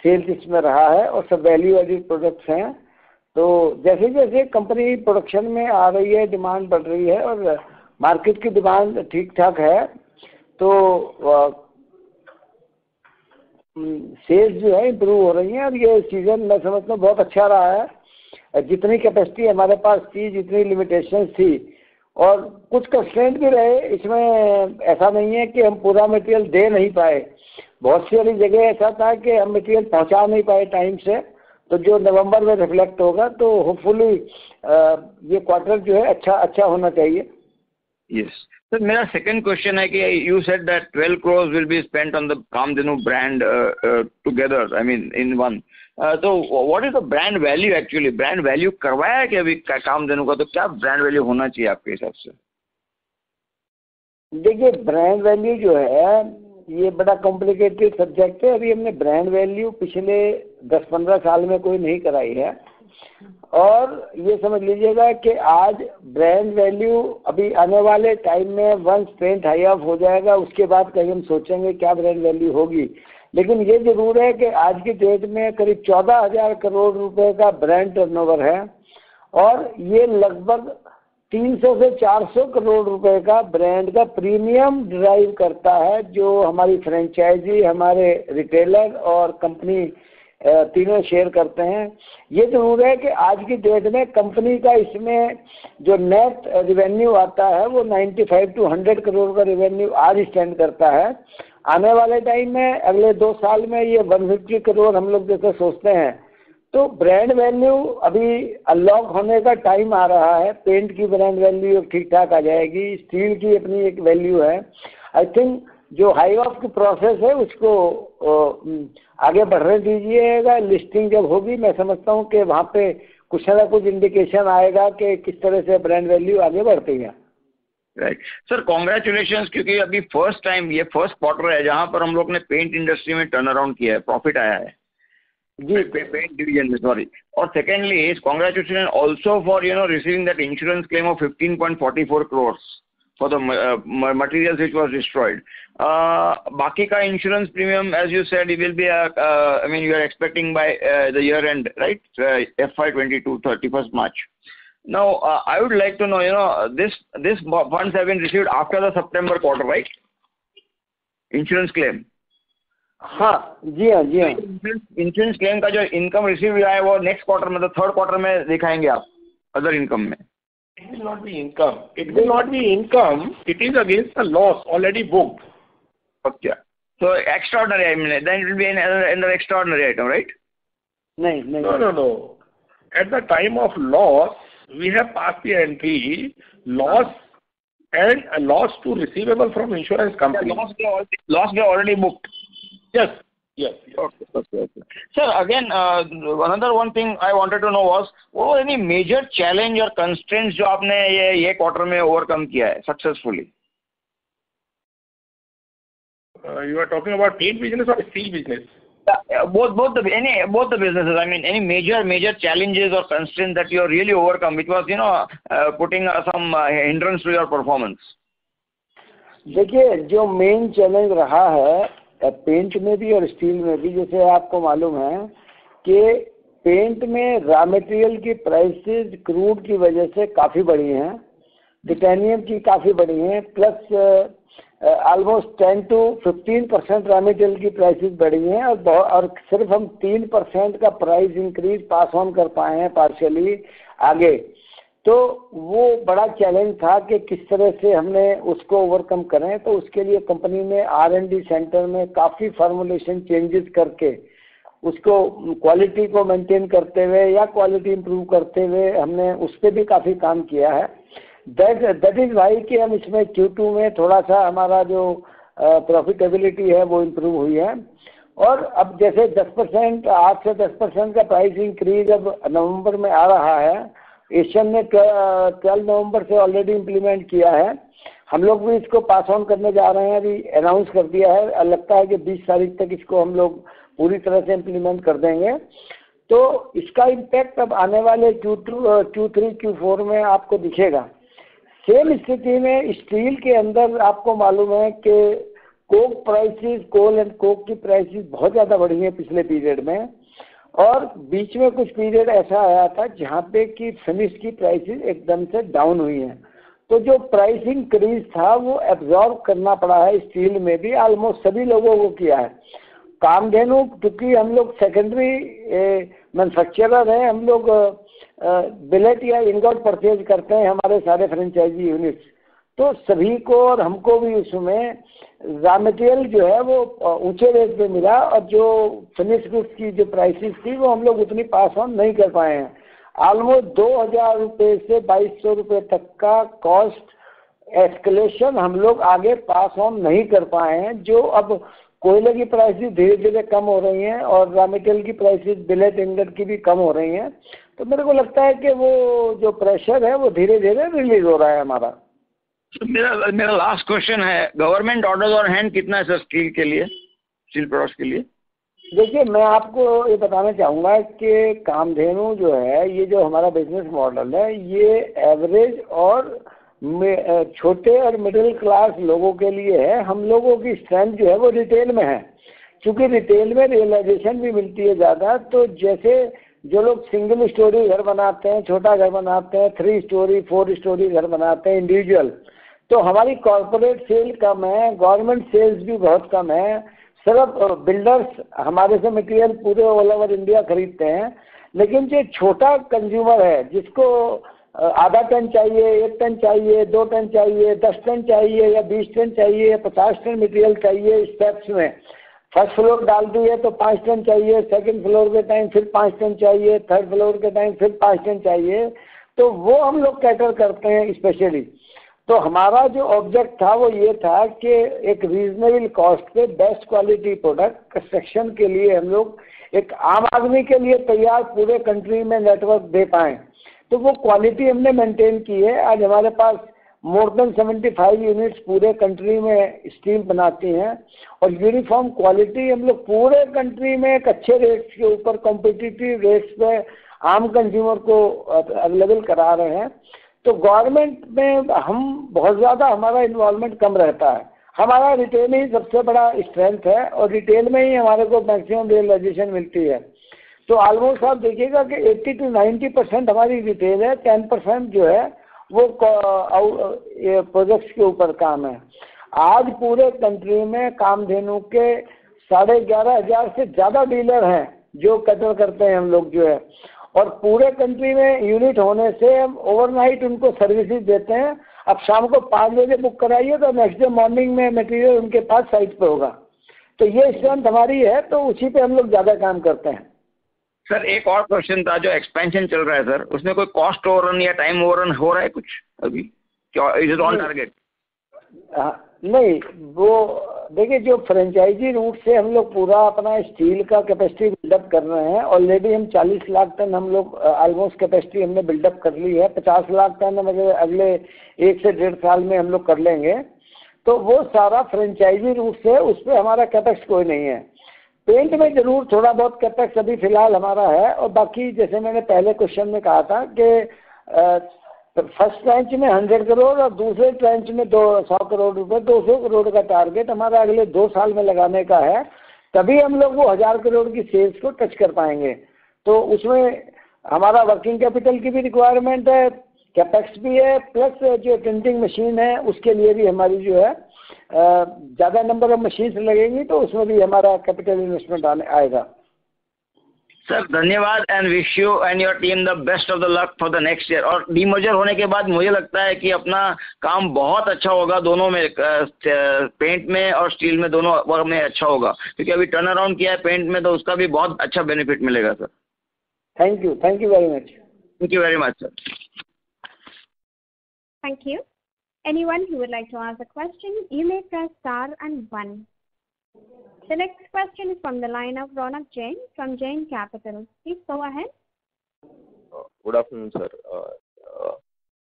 सेल्स इसमें रहा है और सब वैल्यू एडिड प्रोडक्ट्स हैं। तो जैसे जैसे कंपनी प्रोडक्शन में आ रही है, डिमांड बढ़ रही है और मार्केट की डिमांड ठीक ठाक है, तो सेल्स जो है इम्प्रूव हो रही हैं और ये सीज़न मैं समझता हूँ बहुत अच्छा रहा है। जितनी कैपेसिटी हमारे पास थी, जितनी लिमिटेशंस थी और कुछ कंस्ट्रेंट भी रहे, इसमें ऐसा नहीं है कि हम पूरा मटेरियल दे नहीं पाए। बहुत सारी जगह ऐसा था कि हम मटेरियल पहुंचा नहीं पाए टाइम से, तो जो नवंबर में रिफ्लेक्ट होगा। तो होपफुली ये क्वार्टर जो है अच्छा होना चाहिए। यस सर, मेरा सेकंड क्वेश्चन है कि you said that 12 crores will be spent on the Kamdhenu brand together, I mean in one. तो what is the brand value actually? Brand value करवाया है कि अभी कामधेनु का? तो क्या ब्रांड वैल्यू होना चाहिए आपके हिसाब से? देखिए, ब्रांड वैल्यू जो है ये बड़ा कॉम्प्लिकेटेड सब्जेक्ट है। अभी हमने ब्रांड वैल्यू पिछले 10-15 साल में कोई नहीं कराई है और ये समझ लीजिएगा कि आज ब्रांड वैल्यू अभी आने वाले टाइम में वंस ट्रेंड हाई ऑफ हो जाएगा उसके बाद कहीं हम सोचेंगे क्या ब्रांड वैल्यू होगी। लेकिन ये जरूर है कि आज की डेट में करीब 14,000 करोड़ रुपए का ब्रांड टर्नओवर है और ये लगभग 300 से 400 करोड़ रुपए का ब्रांड का प्रीमियम ड्राइव करता है, जो हमारी फ्रेंचाइजी, हमारे रिटेलर और कंपनी तीनों शेयर करते हैं। ये जरूर है कि आज की डेट में कंपनी का इसमें जो नेट रेवेन्यू आता है वो 95 to 100 करोड़ का रेवेन्यू आज स्टैंड करता है। आने वाले टाइम में अगले 2 साल में ये 150 करोड़ हम लोग जैसे सोचते हैं। तो ब्रांड वैल्यू अभी अनलॉक होने का टाइम आ रहा है। पेंट की ब्रांड वैल्यू ठीक ठाक आ जाएगी, स्टील की अपनी एक वैल्यू है। आई थिंक जो हाई ऑफ की प्रोसेस है उसको आगे बढ़ने दीजिएगा। लिस्टिंग जब होगी मैं समझता हूँ कि वहाँ पे कुछ ना कुछ इंडिकेशन आएगा कि किस तरह से ब्रांड वैल्यू आगे बढ़ती है। राइट सर, कॉन्ग्रेचुलेशंस, क्योंकि अभी फर्स्ट टाइम ये फर्स्ट क्वार्टर है जहाँ पर हम लोग ने पेंट इंडस्ट्री में टर्न अराउंड किया है, प्रॉफिट आया है जी पेंट डिवीजन में, सॉरी। और secondly congratulation also for receiving that insurance claim of 15.44 crores for the materials which was destroyed. बाकी का insurance premium, as you said, it will be I mean you are expecting by the year end, right? FY22 31st March. Now I would like to know, this funds have been received after the September quarter, right? Insurance claim. हाँ जी हाँ जी हाँ। Insurance claim का जो income receive हुआ है वो next quarter में, third quarter में दिखाएंगे आप अदर इनकम में? It will not be income. It will not be income. It is against the loss already booked. Okay. So extraordinary, I mean, then it will be another extraordinary item, right? No. At the time of loss, we have passed the entry loss and a loss to receivable from insurance company. Loss we already booked. Yes. Yes. Okay. Sir, again, another one thing I wanted to know was, any major challenge or constraints जो आपने ये quarter में overcome किया है successfully? You are talking about paint business or steel business? Both the businesses. I mean, any major challenges or constraints that you really overcome, which was putting some hindrance to your performance. देखिए, जो main challenge रहा है paint में भी और steel में भी, जैसे आपको मालूम है कि पेंट में रॉ मटेरियल की प्राइसेस क्रूड की वजह से काफ़ी बढ़ी हैं, टाइटेनियम की काफ़ी बढ़ी हैं, plus almost 10 to 15% raw material की प्राइसेस बढ़ी हैं और सिर्फ हम 3% का प्राइस इंक्रीज पास ऑन कर पाए हैं पार्शियली आगे। तो वो बड़ा चैलेंज था कि किस तरह से हमने उसको ओवरकम करें। तो उसके लिए कंपनी ने R&D सेंटर में काफ़ी फार्मूलेशन चेंजेस करके उसको क्वालिटी को मेंटेन करते हुए या क्वालिटी इंप्रूव करते हुए हमने उस पर भी काफ़ी काम किया है। दैट इज़ वाई कि हम इसमें Q2 में थोड़ा सा हमारा जो प्रॉफिटेबिलिटी है वो इम्प्रूव हुई है। और अब जैसे 10% 8 से 10% का प्राइस इंक्रीज अब नवंबर में आ रहा है, एशियन ने 12 नवंबर से ऑलरेडी इम्प्लीमेंट किया है। हम लोग भी इसको पास ऑन करने जा रहे हैं, अभी अनाउंस कर दिया है। लगता है कि 20 तारीख तक इसको हम लोग पूरी तरह से इम्प्लीमेंट कर देंगे। तो इसका इम्पैक्ट अब आने वाले Q3 Q4 में आपको दिखेगा। सेम स्थिति में स्टील के अंदर आपको मालूम है कि coke prices, coal and coke की प्राइसेस बहुत ज़्यादा बढ़ी हैं पिछले पीरियड में, और बीच में कुछ पीरियड ऐसा आया था जहाँ पे कि फिनिश की प्राइसेस एकदम से डाउन हुई हैं। तो जो प्राइस इंक्रीज था वो एब्जॉर्ब करना पड़ा है स्टील में भी, ऑलमोस्ट सभी लोगों को किया है। कामधेनु क्योंकि हम लोग सेकेंडरी मैन्युफैक्चरर हैं, हम लोग बिलेट या इनगोट परचेज करते हैं हमारे सारे फ्रेंचाइजी यूनिट्स, तो सभी को और हमको भी उसमें रॉ मटेरियल जो है वो ऊंचे रेट पे मिला, और जो फिनिश गुड्स की जो प्राइसेस थी वो हम लोग उतनी पास ऑन नहीं कर पाए हैं। ऑलमोस्ट 2000 रुपये से 2200 रुपये तक का कॉस्ट एस्केलेशन हम लोग आगे पास ऑन नहीं कर पाए हैं। जो अब कोयले की प्राइसेस धीरे धीरे कम हो रही हैं और रॉ मटेरियल की प्राइसेस बिलेट इंगट की भी कम हो रही हैं, तो मेरे को लगता है कि वो जो प्रेशर है वो धीरे धीरे रिलीज हो रहा है हमारा। मेरा लास्ट क्वेश्चन है, गवर्नमेंट ऑर्डर्स और हैंड कितना है सर स्टील के लिए, स्टील प्रोडक्ट्स के लिए? देखिए, मैं आपको ये बताना चाहूँगा कि कामधेनु जो है, ये जो हमारा बिजनेस मॉडल है, ये एवरेज और छोटे और मिडिल क्लास लोगों के लिए है। हम लोगों की स्ट्रेंथ जो है वो रिटेल में है, क्योंकि रिटेल में रियलाइजेशन भी मिलती है ज़्यादा। तो जैसे जो लोग सिंगल स्टोरी घर बनाते हैं, छोटा घर बनाते हैं, 3 स्टोरी 4 स्टोरी घर बनाते हैं इंडिविजुअल, तो हमारी कॉर्पोरेट सेल कम है, गवर्नमेंट सेल्स भी बहुत कम है। सिर्फ बिल्डर्स हमारे से मटेरियल पूरे ऑल ओवर इंडिया खरीदते हैं। लेकिन जो छोटा कंज्यूमर है, जिसको आधा टन चाहिए, 1 टन चाहिए, 2 टन चाहिए, 10 टन चाहिए या 20 टन चाहिए या 50 टन मटेरियल चाहिए स्टेप्स में, फर्स्ट फ्लोर डाल दिए तो 5 टन चाहिए, सेकंड फ्लोर के टाइम फिर 5 टन चाहिए, थर्ड फ्लोर के टाइम फिर 5 टन चाहिए, तो वो हम लोग कैटर करते हैं स्पेशली। तो हमारा जो ऑब्जेक्ट था वो ये था कि एक रीजनेबल कॉस्ट पे बेस्ट क्वालिटी प्रोडक्ट कंस्ट्रक्शन के लिए हम लोग एक आम आदमी के लिए तैयार पूरे कंट्री में नेटवर्क दे पाएँ। तो वो क्वालिटी हमने मेंटेन की है। आज हमारे पास मोर देन 75 यूनिट्स पूरे कंट्री में स्टील बनाती हैं, और यूनिफॉर्म क्वालिटी हम लोग पूरे कंट्री में एक अच्छे रेट्स के ऊपर कॉम्पिटिटिव रेट्स पे आम कंज्यूमर को अवेलेबल करा रहे हैं। तो गवर्नमेंट में हम बहुत ज़्यादा, हमारा इन्वॉल्वमेंट कम रहता है। हमारा रिटेल ही सबसे बड़ा स्ट्रेंथ है, और रिटेल में ही हमारे को मैक्सिमम रियलाइजेशन मिलती है। तो ऑलमोस्ट आप देखिएगा कि 80 to 90% हमारी रिटेल है, 10% जो है वो प्रोजेक्ट्स के ऊपर काम है। आज पूरे कंट्री में कामधेनु के 11,500 से ज़्यादा डीलर हैं जो कैटर करते हैं हम लोग जो है, और पूरे कंट्री में यूनिट होने से हम ओवरनाइट उनको सर्विसेज देते हैं। अब शाम को 5 बजे बुक कराइए तो नेक्स्ट डे मॉर्निंग में मटेरियल उनके पास साइट पे होगा। तो ये स्ट्रेंथ हमारी है, तो उसी पे हम लोग ज़्यादा काम करते हैं। सर, एक और क्वेश्चन था, जो एक्सपेंशन चल रहा है सर, उसमें कोई कॉस्ट ओवररन या टाइम ओवररन हो रहा है कुछ अभी? Is it on target? नहीं, वो देखिए, जो फ्रेंचाइजी रूट से हम लोग पूरा अपना स्टील का कैपेसिटी बिल्डअप कर रहे हैं, ऑलरेडी हम 40 लाख टन हम लोग ऑलमोस्ट कैपेसिटी हमने बिल्डअप कर ली है। 50 लाख टन मतलब अगले 1 से 1.5 साल में हम लोग कर लेंगे। तो वो सारा फ्रेंचाइजी रूट से, उस पर हमारा कैपेक्स कोई नहीं है। पेंट में जरूर थोड़ा बहुत कैपेक्स अभी फिलहाल हमारा है, और बाकी जैसे मैंने पहले क्वेश्चन में कहा था कि फर्स्ट ट्रांच में 100 करोड़ और दूसरे ट्रांच में 100 करोड़ रुपए, 200 करोड़ का टारगेट हमारा अगले 2 साल में लगाने का है। तभी हम लोग वो 1000 करोड़ की सेल्स को टच कर पाएंगे। तो उसमें हमारा वर्किंग कैपिटल की भी रिक्वायरमेंट है, कैपेक्स भी है, प्लस जो प्रिंटिंग मशीन है उसके लिए भी हमारी जो है ज़्यादा नंबर ऑफ मशीन्स लगेंगी, तो उसमें भी हमारा कैपिटल इन्वेस्टमेंट आएगा। सर धन्यवाद, and wish you and your team the best of the luck for the next year. और डीमर्जर होने के बाद मुझे लगता है कि अपना काम बहुत अच्छा होगा, दोनों में, पेंट में और स्टील में, दोनों में अच्छा होगा, क्योंकि अभी टर्न अराउंड किया है पेंट में, तो उसका भी बहुत अच्छा बेनिफिट मिलेगा sir. Thank you very much. Thank you very much sir. Thank you. Anyone who would like to ask a question, you may press star and 1. The next question is from the line of Ronak Jain from Jain Capital. Please go ahead. Good afternoon, sir.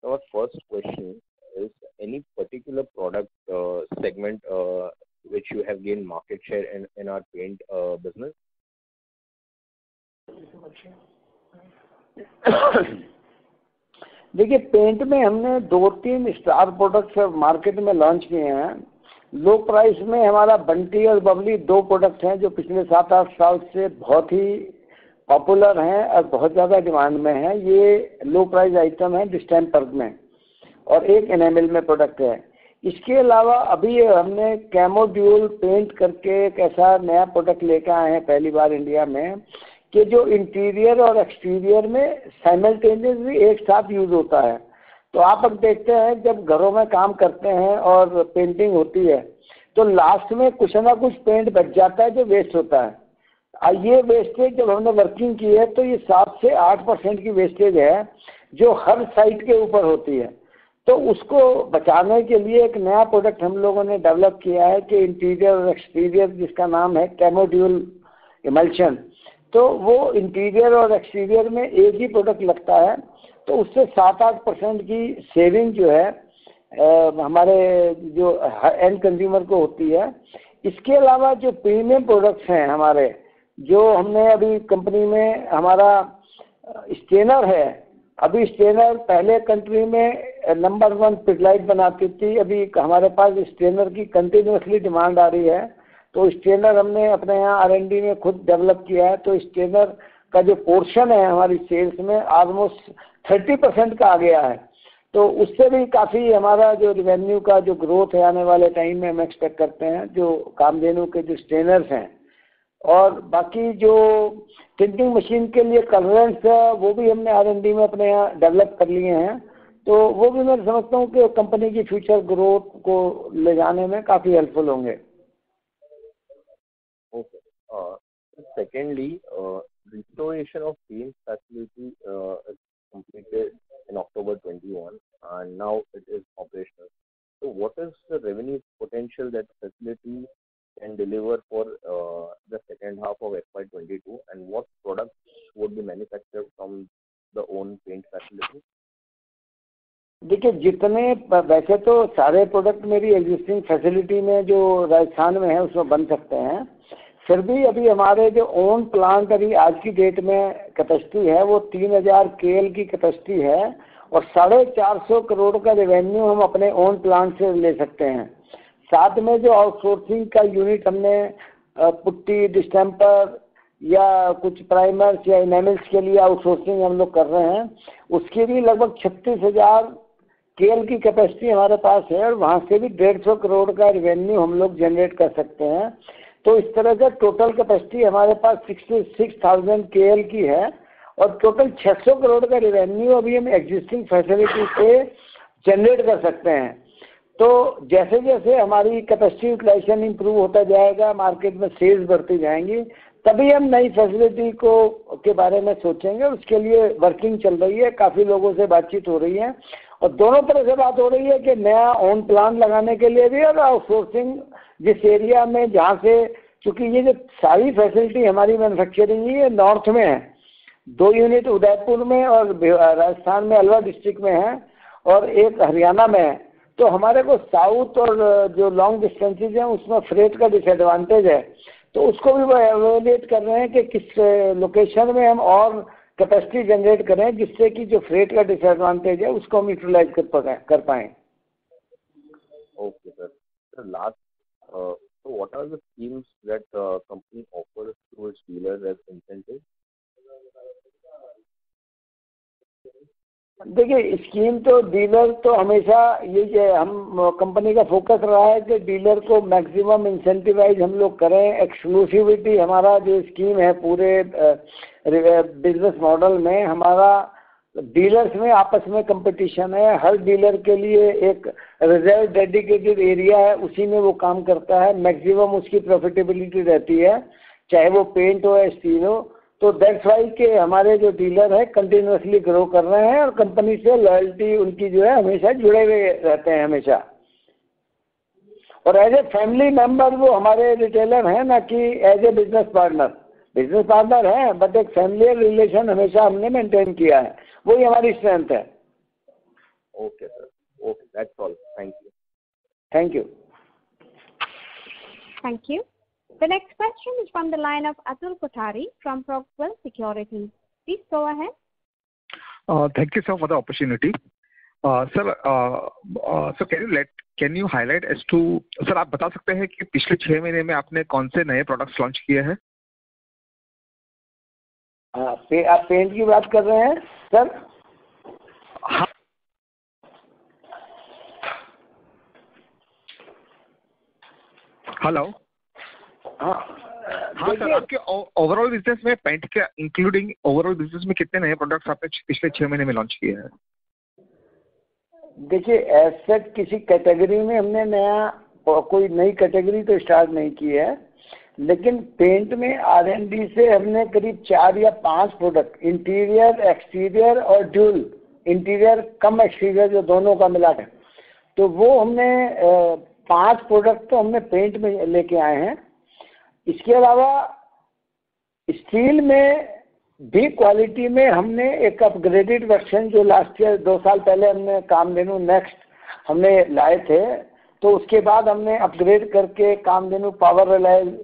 Our first question is, any particular product segment which you have gained market share in our paint business? देखिए, paint में हमने 2-3 star products market में launch किए हैं। लो price में हमारा बंटी और Babli 2 product हैं जो पिछले 7-8 साल से बहुत ही पॉपुलर हैं और बहुत ज़्यादा डिमांड में हैं। ये लो प्राइस आइटम है डिस्टेम्पर में, और एक एनेमल में प्रोडक्ट है। इसके अलावा अभी हमने कैमोड्यूल पेंट करके एक ऐसा नया प्रोडक्ट लेकर आए हैं पहली बार इंडिया में, कि जो इंटीरियर और एक्सटीरियर में साइमल्टेनियसली एक साथ यूज होता है। तो आप अब देखते हैं जब घरों में काम करते हैं और पेंटिंग होती है, तो लास्ट में कुछ ना कुछ पेंट बच जाता है जो वेस्ट होता है। ये वेस्टेज जब हमने वर्किंग की है, तो ये 7 से 8% की वेस्टेज है जो हर साइट के ऊपर होती है। तो उसको बचाने के लिए एक नया प्रोडक्ट हम लोगों ने डेवलप किया है कि इंटीरियर और एक्सटीरियर, जिसका नाम है कैमोड्यूल इमल्शन। तो वो इंटीरियर और एक्सटीरियर में एक ही प्रोडक्ट लगता है, तो उससे 7-8% की सेविंग जो है हमारे जो एंड कंज्यूमर को होती है। इसके अलावा जो प्रीमियम प्रोडक्ट्स हैं हमारे, जो हमने अभी कंपनी में, हमारा स्टेनर है। अभी स्टेनर पहले कंट्री में नंबर 1 पिडलाइट बनाती थी, अभी हमारे पास स्टेनर की कंटिन्यूसली डिमांड आ रही है। तो स्टेनर हमने अपने यहाँ R&D में खुद डेवलप किया है। तो स्टेनर का जो पोर्शन है हमारी सेल्स में ऑलमोस्ट 30% का आ गया है। तो उससे भी काफ़ी हमारा जो रेवेन्यू का जो ग्रोथ है आने वाले टाइम में हम एक्सपेक्ट करते हैं, जो कामधेनु के जो स्टेनर्स हैं। और बाकी जो प्रिंटिंग मशीन के लिए कलरेंट्स है, वो भी हमने R&D में अपने यहाँ डेवलप कर लिए हैं। तो वो भी मैं समझता हूँ कि कंपनी की फ्यूचर ग्रोथ को ले जाने में काफ़ी हेल्पफुल होंगे। Okay. Secondly, restoration of paint facility is completed in October 21, and now it is operational. So, what is the revenue potential that facility can deliver for the second half of FY22, and what products would be manufactured from the own paint facility? देखिए, जितने वैसे तो सारे product मेरी existing facility में जो राजस्थान में है उसमें बन सकते हैं, फिर भी अभी हमारे जो ओन प्लांट अभी आज की डेट में कैपेसिटी है वो 3000 KL की कैपेसिटी है, और 450 करोड़ का रेवेन्यू हम अपने ओन प्लांट से ले सकते हैं। साथ में जो आउटसोर्सिंग का यूनिट हमने पुट्टी, डिस्टेम्पर या कुछ प्राइमर्स या इनेमल्स के लिए आउटसोर्सिंग हम लोग कर रहे हैं, उसकी भी लगभग 36,000 KL की कैपेसिटी हमारे पास है, और वहाँ से भी 150 करोड़ का रेवेन्यू हम लोग जनरेट कर सकते हैं। तो इस तरह से टोटल कैपेसिटी हमारे पास 66,000 KL की है, और टोटल 600 करोड़ का रेवेन्यू अभी हम एग्जिस्टिंग फैसिलिटी से जनरेट कर सकते हैं। तो जैसे जैसे हमारी कैपेसिटी यूटिलाइजेशन इंप्रूव होता जाएगा, मार्केट में सेल्स बढ़ती जाएंगी, तभी हम नई फैसिलिटी के बारे में सोचेंगे। उसके लिए वर्किंग चल रही है, काफ़ी लोगों से बातचीत हो रही है, और दोनों तरह से बात हो रही है कि नया ओन प्लांट लगाने के लिए भी और आउटसोर्सिंग जिस एरिया में जहाँ से, क्योंकि ये जो सारी फैसिलिटी हमारी मैन्युफैक्चरिंग ये नॉर्थ में है, 2 यूनिट उदयपुर में और राजस्थान में अलवर डिस्ट्रिक्ट में है और एक हरियाणा में है। तो हमारे को साउथ और जो लॉन्ग डिस्टेंसेज हैं उसमें फ्रेट का डिसएडवांटेज है, तो उसको भी वो एवेल्यूएट कर रहे हैं कि किस लोकेशन में हम और कैपेसिटी जनरेट करें जिससे कि जो फ्रेट का डिसएडवांटेज है उसको हम यूटिलाइज कर पाएँ। Okay, sir. Sir, last, so what are the schemes that company offers to its dealers as incentive? देखिए स्कीम तो डीलर तो हमेशा ये हम कंपनी का फोकस रहा है कि डीलर को मैक्सिमम इंसेंटिवाइज हम लोग करें। एक्सक्लूसिविटी हमारा जो स्कीम है पूरे बिजनेस मॉडल में, हमारा डीलर्स में आपस में कंपटीशन है। हर डीलर के लिए एक रिजर्व डेडिकेटेड एरिया है, उसी में वो काम करता है। मैक्सिमम उसकी प्रॉफिटेबिलिटी रहती है, चाहे वो पेंट हो या स्टील हो। तो दैट्स वाई के हमारे जो डीलर है कंटिन्यूसली ग्रो कर रहे हैं और कंपनी से लॉयल्टी उनकी जो है हमेशा जुड़े हुए रहते हैं हमेशा। और एज ए फैमिली मेंबर वो हमारे रिटेलर हैं, ना कि as a business partner. Business partner हैं बट एक फैमिली रिलेशन हमेशा हमने मेंटेन किया है, वही हमारी स्ट्रेंथ है। Okay, sir. Okay, that's all. Thank you. Thank you. Thank you. The next question is from the line of Atul Kothari from Procwell Securities. Please go ahead. Thank you, sir, for the opportunity. Sir, can you highlight as to, sir, आप बता सकते हैं कि पिछले 6 महीने में आपने कौन से नए प्रोडक्ट्स लॉन्च किए हैं? आप पेंट की बात कर रहे हैं सर? हाँ। हेलो। हाँ सर, आपके ओवरऑल बिजनेस में पेंट के इंक्लूडिंग ओवरऑल बिजनेस में कितने नए प्रोडक्ट्स आपने पिछले 6 महीने में लॉन्च किए हैं? देखिए ऐसे किसी कैटेगरी में हमने नया कोई नई कैटेगरी तो स्टार्ट नहीं की है, लेकिन पेंट में R&D से हमने करीब 4 या 5 प्रोडक्ट, इंटीरियर, एक्सटीरियर और ड्यूल, इंटीरियर कम एक्सटीरियर जो दोनों का मिला है, तो वो हमने 5 प्रोडक्ट तो हमने पेंट में लेके आए हैं। इसके अलावा स्टील में भी क्वालिटी में हमने एक अपग्रेडेड वर्जन जो लास्ट ईयर 2 साल पहले हमने कामधेनु नेक्स्ट हमने लाए थे, तो उसके बाद हमने अपग्रेड करके कामधेनु पावर रिलायंस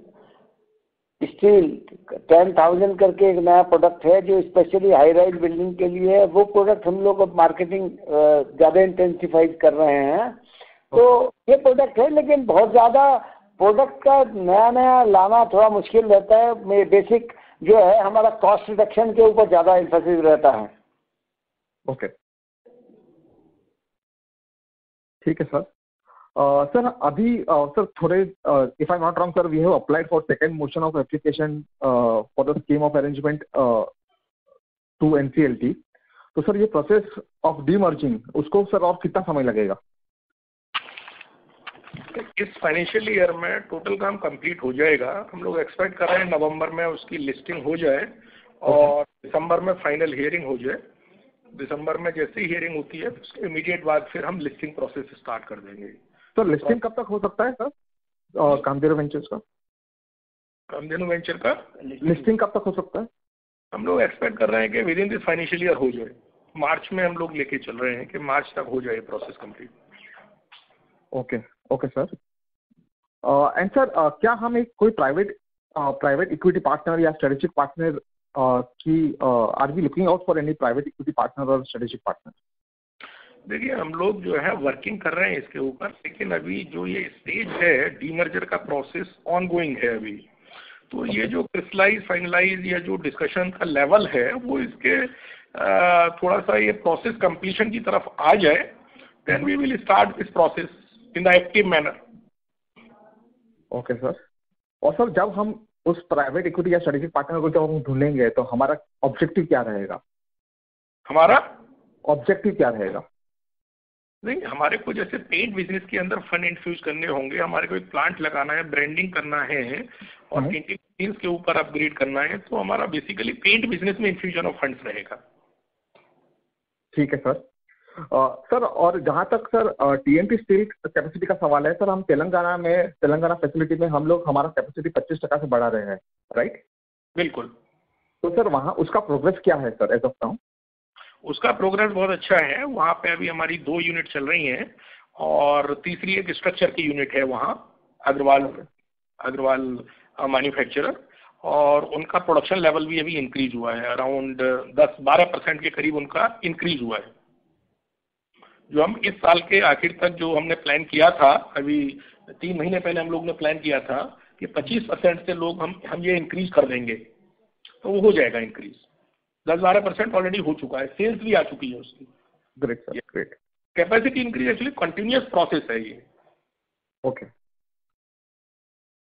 स्टील 10,000 करके एक नया प्रोडक्ट है जो स्पेशली हाई राइज बिल्डिंग के लिए है। वो प्रोडक्ट हम लोग अब मार्केटिंग ज़्यादा इंटेंसिफाइड कर रहे हैं। तो ये प्रोडक्ट है, लेकिन बहुत ज़्यादा प्रोडक्ट का नया लाना थोड़ा मुश्किल रहता है। बेसिक जो है हमारा कॉस्ट रिडक्शन के ऊपर ज़्यादा एम्फेसिस रहता है। ओके, ठीक है सर। सर अभी सर थोड़े if I not wrong sir, we have applied for second motion of application for the scheme of arrangement to NCLT। तो सर ये प्रोसेस ऑफ डीमर्जिंग उसको सर और कितना समय लगेगा? इस फाइनेंशियल ईयर में टोटल काम कंप्लीट हो जाएगा। हम लोग एक्सपेक्ट कर रहे हैं नवंबर में उसकी लिस्टिंग हो जाए और दिसंबर में फाइनल हियरिंग हो जाए। दिसंबर में जैसे ही हियरिंग होती है उसके इमीडिएट बाद फिर हम लिस्टिंग प्रोसेस स्टार्ट कर देंगे। तो लिस्टिंग कब तक हो सकता है सर कामधेनु वेंचर्स का? कामधेनु वेंचर का लिस्टिंग कब तक हो सकता है? हम लोग एक्सपेक्ट कर रहे हैं कि with in this financial year हो जाए। मार्च में हम लोग लेके चल रहे हैं कि मार्च तक हो जाए process complete. Okay sir. And sir क्या हम एक कोई प्राइवेट इक्विटी पार्टनर या स्ट्रेटेजिक पार्टनर की are we looking out for any private equity partner और स्ट्रेटेजिक पार्टनर? देखिए हम लोग जो है वर्किंग कर रहे हैं इसके ऊपर, लेकिन अभी जो ये स्टेज है डीमर्जर का प्रोसेस ऑन गोइंग है अभी। तो ये जो क्रिस्टलाइज फाइनलाइज या जो डिस्कशन का लेवल है वो इसके थोड़ा सा ये प्रोसेस कंप्लीशन की तरफ आ जाए, then we will start this process in the active manner. Okay sir. और सर जब हम उस प्राइवेट इक्विटी या स्ट्रेटेजिक पार्टनर को जब हम ढूंढेंगे तो हमारा ऑब्जेक्टिव क्या रहेगा? हमारा ऑब्जेक्टिव क्या रहेगा? नहीं, हमारे को जैसे पेंट बिजनेस के अंदर फंड इन्फ्यूज करने होंगे, हमारे को एक प्लांट लगाना है, ब्रांडिंग करना है और पेंटिंग मशीन्स के ऊपर अपग्रेड करना है, तो हमारा बेसिकली पेंट बिजनेस में इन्फ्यूजन ऑफ फंड्स रहेगा। ठीक है सर। सर और जहाँ तक सर TMT स्टील कैपेसिटी का सवाल है सर, हम तेलंगाना फैसिलिटी में हम लोग हमारा कैपेसिटी 25% से बढ़ा रहे हैं, राइट? बिल्कुल। तो सर वहाँ उसका प्रोग्रेस क्या है सर एज ऑफ नाउ? उसका प्रोग्रेस बहुत अच्छा है। वहाँ पे अभी हमारी 2 यूनिट चल रही हैं और तीसरी एक स्ट्रक्चर की यूनिट है वहाँ, अग्रवाल मैन्युफैक्चरर, और उनका प्रोडक्शन लेवल भी अभी इंक्रीज हुआ है। अराउंड 10-12% के करीब उनका इंक्रीज हुआ है। जो हम इस साल के आखिर तक जो हमने प्लान किया था, अभी 3 महीने पहले हम लोग ने प्लान किया था कि 25% से लोग हम ये इंक्रीज कर देंगे, तो वो हो जाएगा इंक्रीज। 10-12% ऑलरेडी हो चुका है, सेल्स भी आ चुकी है उसकी। Great sir, great. Capacity increase actually continuous process है ये। ओके।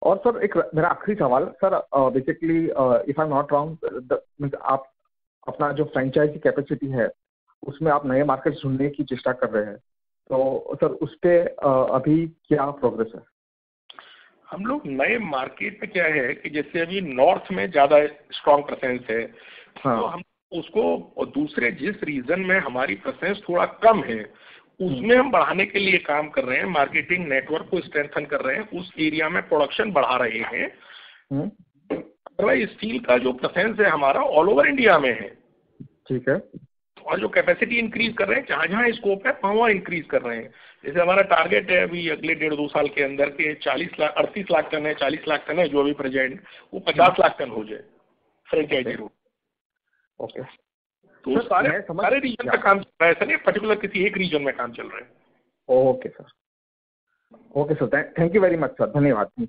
और सर एक मेरा आखिरी सवाल sir, basically if I am not wrong, आप अपना जो फ्रेंचाइजी कैपेसिटी है उसमें आप नए मार्केट ढूंढने की चेष्टा कर रहे हैं, तो सर उस पे अभी क्या प्रोग्रेस है? हम लोग नए मार्केट में क्या है कि जैसे अभी नॉर्थ में ज्यादा स्ट्रॉन्ग प्रेजेंस है, हाँ। तो हम उसको दूसरे जिस रीजन में हमारी प्रेजेंस थोड़ा कम है उसमें हम बढ़ाने के लिए काम कर रहे हैं, मार्केटिंग नेटवर्क को स्ट्रेंथन कर रहे हैं, उस एरिया में प्रोडक्शन बढ़ा रहे हैं। अदरवाइज स्टील का जो प्रेजेंस है हमारा ऑल ओवर इंडिया में है। ठीक है। और जो कैपेसिटी इंक्रीज कर रहे हैं, जहाँ जहाँ स्कोप है वहाँ इंक्रीज कर रहे हैं। जैसे हमारा टारगेट है अभी अगले 1.5-2 साल के अंदर के 38 लाख टन है, 40 लाख टन है जो अभी प्रेजेंट, वो 50 लाख टन हो जाए फ्रेंचाइजी रूट। ओके। तो सारे रीजन का काम चल रहा है, ऐसा नहीं पर्टिकुलर किसी एक रीजन में काम चल रहा है। Okay sir, okay sir, thank you very much sir, धन्यवाद।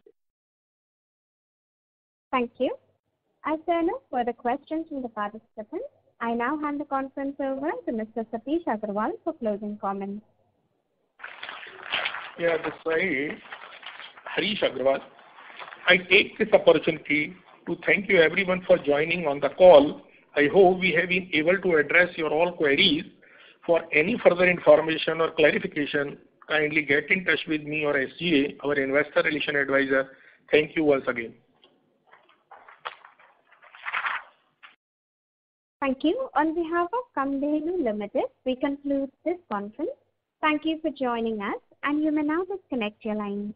Thank you. As there are no further questions from the participants, I now hand the conference over to Mr. Satish Agarwal for closing comments. Yeah, this is Harish Agarwal. I take this opportunity to thank you everyone for joining on the call. I hope we have been able to address your all queries. For any further information or clarification, kindly get in touch with me or SGA, our investor relation advisor. Thank you once again. Thank you. On behalf of Kamdhenu Limited, we conclude this conference. Thank you for joining us, and you may now disconnect your lines.